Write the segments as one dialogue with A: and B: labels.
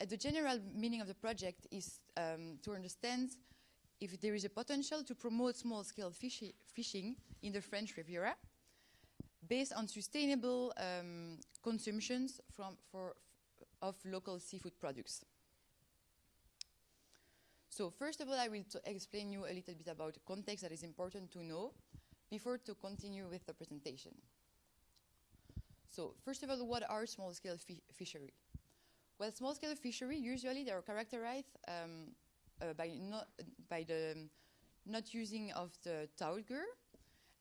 A: the general meaning of the project is to understand if there is a potential to promote small-scale fishing in the French Riviera based on sustainable consumptions of local seafood products. So first of all, I will explain you a little bit about the context that is important to know before to continue with the presentation. So first of all, what are small-scale fishery? Well, small-scale fishery, usually they are characterized by the not using of the tauger,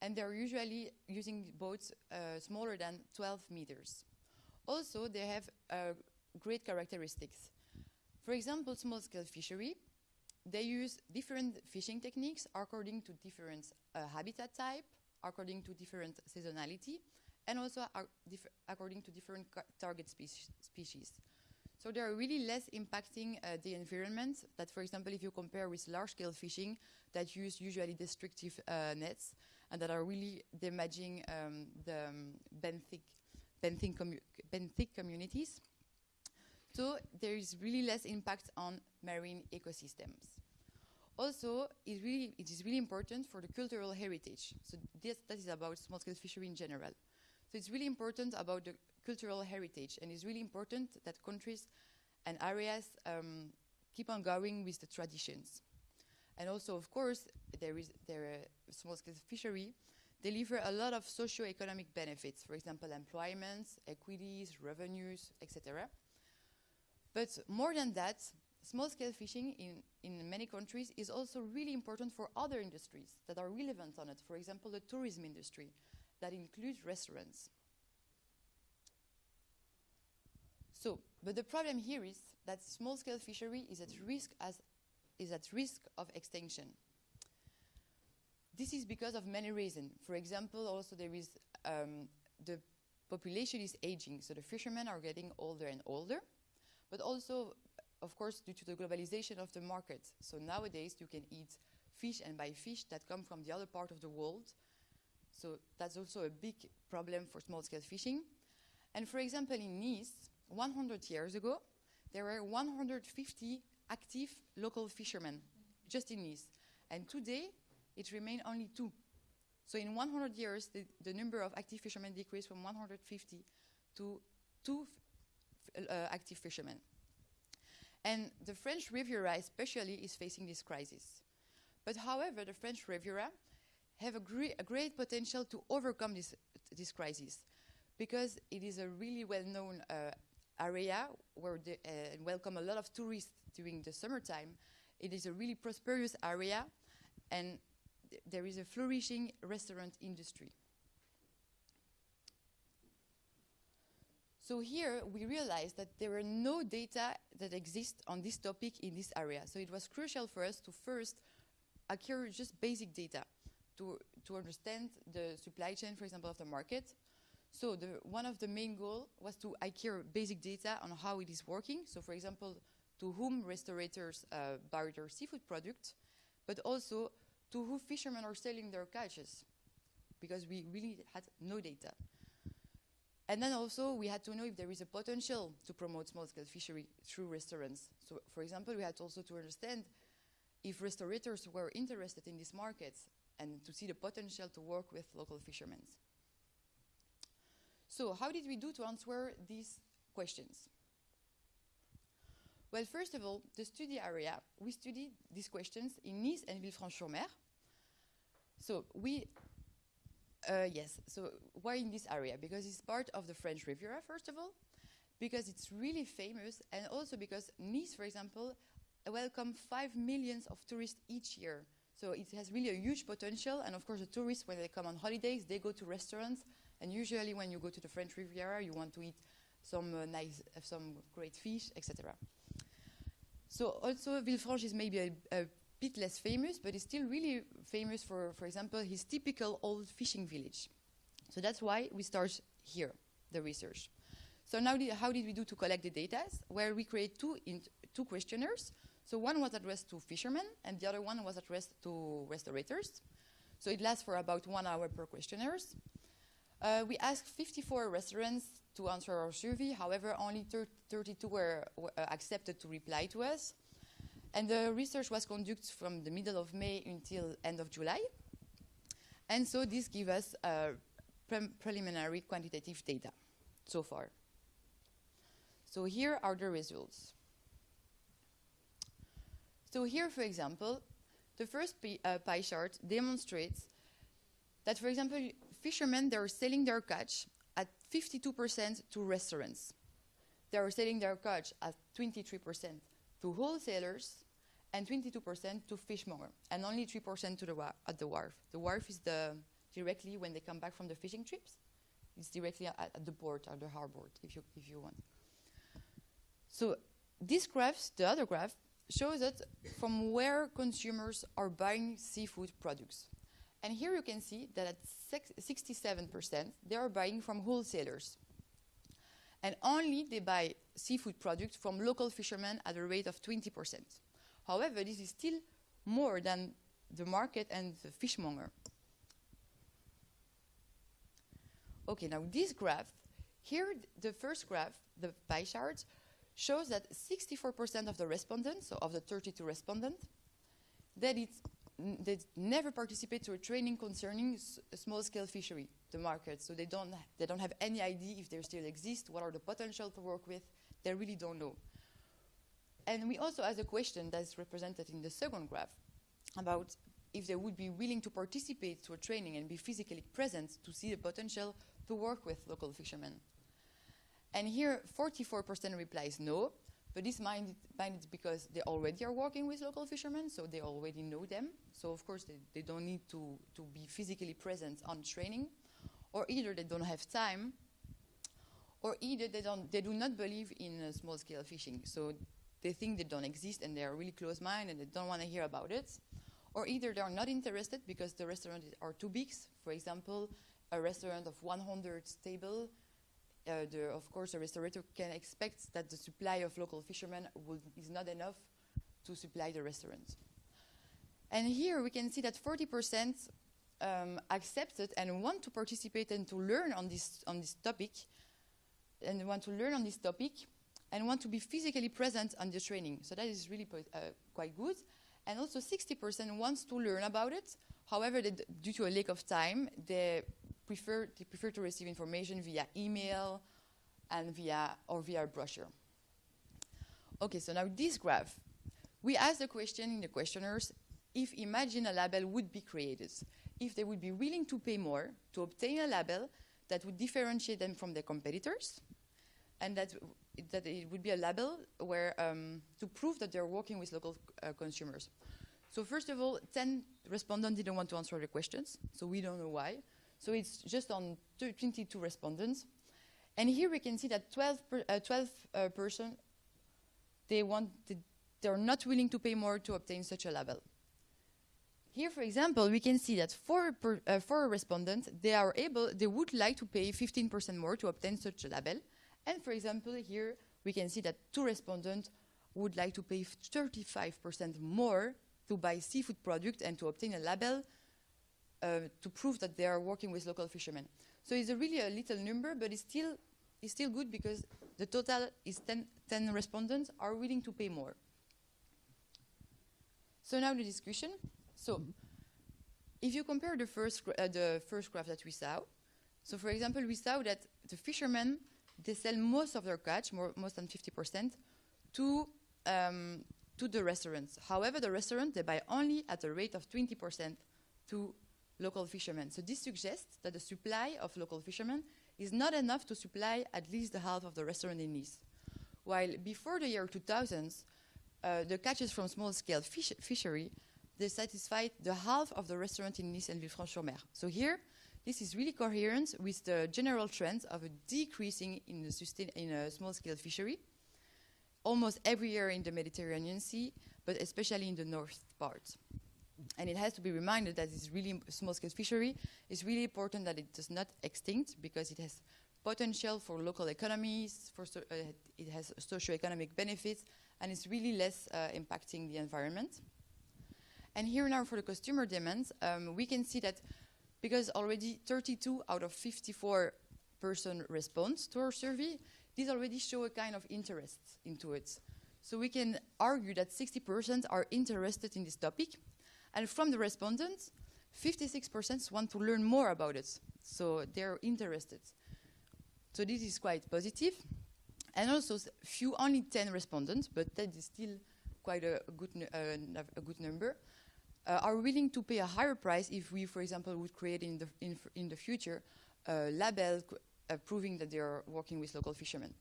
A: and they're usually using boats smaller than 12 meters. Also, they have great characteristics. For example, small-scale fishery, they use different fishing techniques according to different habitat type, according to different seasonality, and also according to different target species. So they are really less impacting the environment that, for example, if you compare with large-scale fishing that use usually destructive nets and that are really damaging the benthic communities. So there is really less impact on marine ecosystems. Also, it is really important for the cultural heritage. So that is about small-scale fishery in general. So it's really important about the cultural heritage, and it's really important that countries and areas keep on going with the traditions. And also, of course, small-scale fishery deliver a lot of socio-economic benefits, for example, employment, equities, revenues, etc. But more than that, small-scale fishing in many countries is also really important for other industries that are relevant on it. For example, the tourism industry that includes restaurants. So, but the problem here is that small-scale fishery is at risk of extinction. This is because of many reasons. For example, also there is the population is aging, so the fishermen are getting older and older, but also, of course, due to the globalization of the market. So nowadays you can eat fish and buy fish that come from the other part of the world. So that's also a big problem for small-scale fishing. And for example, in Nice, 100 years ago, there were 150 active local fishermen just in Nice. And today, it remains only 2. So in 100 years, the number of active fishermen decreased from 150 to 2 active fishermen. And the French Riviera especially is facing this crisis. But however, the French Riviera have a great potential to overcome this crisis, because it is a really well-known area where they welcome a lot of tourists during the summertime. It is a really prosperous area, and there is a flourishing restaurant industry. So here we realized that there were no data that exist on this topic in this area. So it was crucial for us to first acquire just basic data to understand the supply chain, for example, of the market. So one of the main goals was to acquire basic data on how it is working. So for example, to whom restaurateurs buy their seafood product, but also to who fishermen are selling their catches, because we really had no data. And then also we had to know if there is a potential to promote small-scale fishery through restaurants. So for example, we had also to understand if restaurateurs were interested in these markets and to see the potential to work with local fishermen. So how did we do to answer these questions? Well, first of all, the study area, we studied these questions in Nice and Villefranche-sur-Mer. So so why in this area? Because it's part of the French Riviera, first of all, because it's really famous, and also because Nice, for example, welcomes 5 million of tourists each year. So it has really a huge potential, and of course the tourists, when they come on holidays, they go to restaurants, and usually when you go to the French Riviera, you want to eat some some great fish, etc. So also Villefranche is maybe a bit less famous, but it's still really famous for example, his typical old fishing village. So that's why we start here, the research. So now how did we do to collect the data? Where we create two questionnaires. So one was addressed to fishermen, and the other one was addressed to restaurateurs. So it lasts for about 1 hour per questionnaires. We asked 54 restaurants to answer our survey. However, only 32 were accepted to reply to us. And the research was conducted from the middle of May until end of July. And so this gives us preliminary quantitative data so far. So here are the results. So here, for example, the first pie chart demonstrates that, for example, fishermen, they're selling their catch at 52% to restaurants. They are selling their catch at 23% to wholesalers and 22% to fishmonger, and only 3% to at the wharf. The wharf is directly when they come back from the fishing trips. It's directly at the port or the harbor, if you want. So this graph, the other graph, shows us from where consumers are buying seafood products. And here you can see that at 67%, they are buying from wholesalers. And only they buy seafood products from local fishermen at a rate of 20%. However, this is still more than the market and the fishmonger. Okay, now this graph, here the first graph, the pie chart, shows that 64% of the respondents, so of the 32 respondents, they never participate to a training concerning a small-scale fishery, the market. So they don't have any idea if they still exist, what are the potential to work with. They really don't know. And we also asked a question that's represented in the second graph about if they would be willing to participate to a training and be physically present to see the potential to work with local fishermen. And here, 44% replies no, but this minded because they already are working with local fishermen, so they already know them. So of course, they don't need to be physically present on training, or either they don't have time, or either they do not believe in small-scale fishing. So they think they don't exist and they are really close-minded and they don't want to hear about it. Or either they are not interested because the restaurants are too big. For example, a restaurant of 100 tables, of course, the restaurateur can expect that the supply of local fishermen is not enough to supply the restaurant. And here we can see that 40% accepted and want to participate and to learn on this topic, and want to learn on this topic, and want to be physically present on the training. So that is really quite good. And also 60% wants to learn about it. However, due to a lack of time, they prefer to receive information via email and via a brochure. Okay, so now this graph. We asked the question in the questionnaires if Imagine a label would be created, if they would be willing to pay more to obtain a label that would differentiate them from their competitors, and that it would be a label where to prove that they're working with local consumers. So first of all, 10 respondents didn't want to answer the questions, so we don't know why. So it's just on 22 respondents. And here we can see that 12% they're not willing to pay more to obtain such a label. Here, for example, we can see that for respondents, they would like to pay 15% more to obtain such a label. And for example, here we can see that 2 respondents would like to pay 35% more to buy seafood products and to obtain a label to prove that they are working with local fishermen. So it's really a little number, but it's still good because the total is 10 respondents are willing to pay more. So now the discussion. So if you compare the first graph that we saw, so for example, we saw that the fishermen, they sell most of their catch, more than 50%, to the restaurants. However, the restaurant, they buy only at a rate of 20% to local fishermen. So this suggests that the supply of local fishermen is not enough to supply at least the half of the restaurant in Nice. While before the year 2000, the catches from small-scale fishery, they satisfied the half of the restaurant in Nice and Villefranche-sur-Mer. So here, this is really coherent with the general trend of a decreasing in a small-scale fishery, almost every year in the Mediterranean Sea, but especially in the north part. And it has to be reminded that it's really small-scale fishery. It's really important that it does not extinct because it has potential for local economies, it has socio-economic benefits, and it's really less impacting the environment. And here now for the consumer demands, we can see that because already 32 out of 54 person response to our survey, these already show a kind of interest into it. So we can argue that 60% are interested in this topic, and from the respondents, 56% want to learn more about it. So they're interested. So this is quite positive. And also, only 10 respondents, but that is still quite a good number, are willing to pay a higher price if we, for example, would create in the future a label proving that they are working with local fishermen.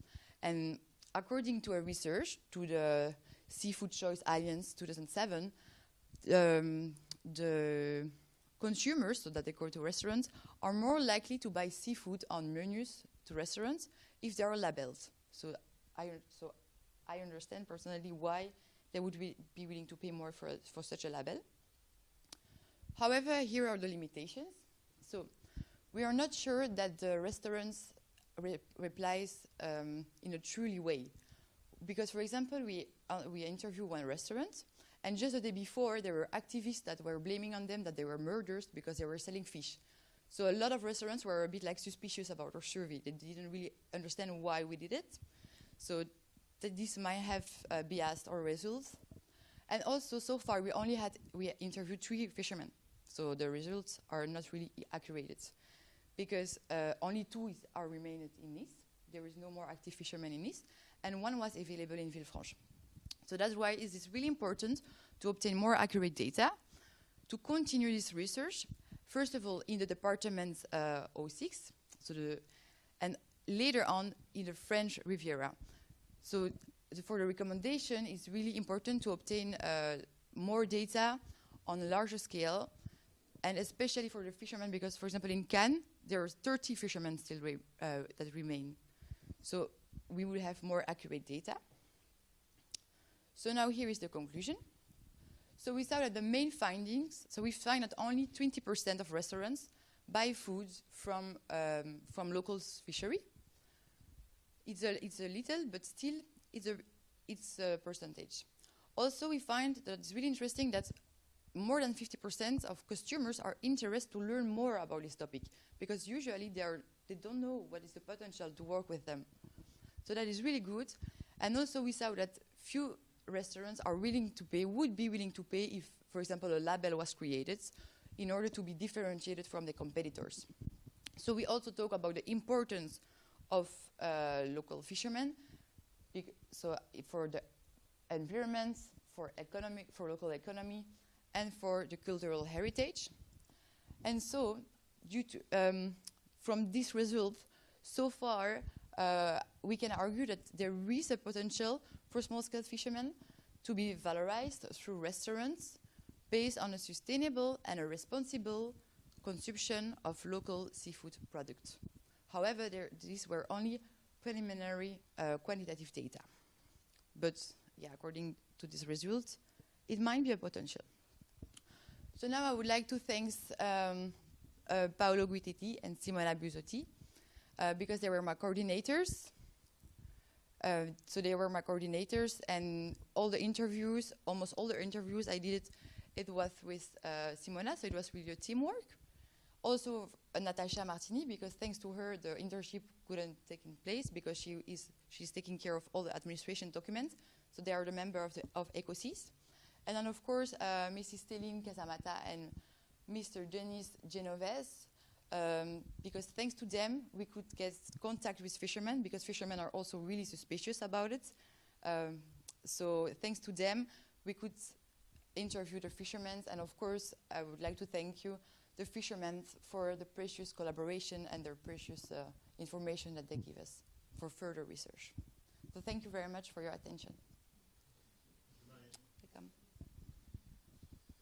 A: And according to a research to the Seafood Choice Alliance 2007, the consumers, so that they go to restaurants, are more likely to buy seafood on menus to restaurants if there are labels. So I understand personally why they would be willing to pay more for such a label. However, here are the limitations. So we are not sure that the restaurants replies in a truly way. Because, for example, we interviewed one restaurant, and just the day before, there were activists that were blaming on them that they were murderers because they were selling fish. So a lot of restaurants were a bit like suspicious about our survey. They didn't really understand why we did it. So this might have biased our results. And also, so far, we interviewed 3 fishermen. So the results are not really accurate because only 2 are remained in Nice. There is no more active fishermen in Nice, and 1 was available in Villefranche. So that's why it is really important to obtain more accurate data, to continue this research, first of all in the department 06, and later on in the French Riviera. So for the recommendation, it's really important to obtain more data on a larger scale, and especially for the fishermen, because, for example, in Cannes, there are 30 fishermen still that remain. So we will have more accurate data. So now here is the conclusion. So we saw that the main findings, so we find that only 20% of restaurants buy foods from local fishery. It's a little, but still it's a percentage. Also, we find that it's really interesting that more than 50% of consumers are interested to learn more about this topic, because usually they don't know what is the potential to work with them. So that is really good. And also we saw that few restaurants would be willing to pay if, for example, a label was created in order to be differentiated from the competitors. So we also talk about the importance of local fishermen, so for the environment, for local economy, and for the cultural heritage. And so, from this result, so far, we can argue that there is a potential for small-scale fishermen to be valorized through restaurants based on a sustainable and a responsible consumption of local seafood products. However, these were only preliminary quantitative data. But yeah, according to this result, it might be a potential. So now I would like to thank Paolo Guitetti and Simona Busotti because they were my coordinators. So they were my coordinators, and almost all the interviews I did, it was with Simona, so it was really a teamwork. Also Natasha Martini, because thanks to her, the internship couldn't take place because she's taking care of all the administration documents. So they are the member of ECOSYS. And then, of course, Mrs. Téline Casamata and Mr. Denis Genovese, because thanks to them, we could get contact with fishermen, because fishermen are also really suspicious about it. So thanks to them, we could interview the fishermen. And of course, I would like to thank you, the fishermen, for the precious collaboration and their precious information that they give us for further research. So thank you very much for your attention.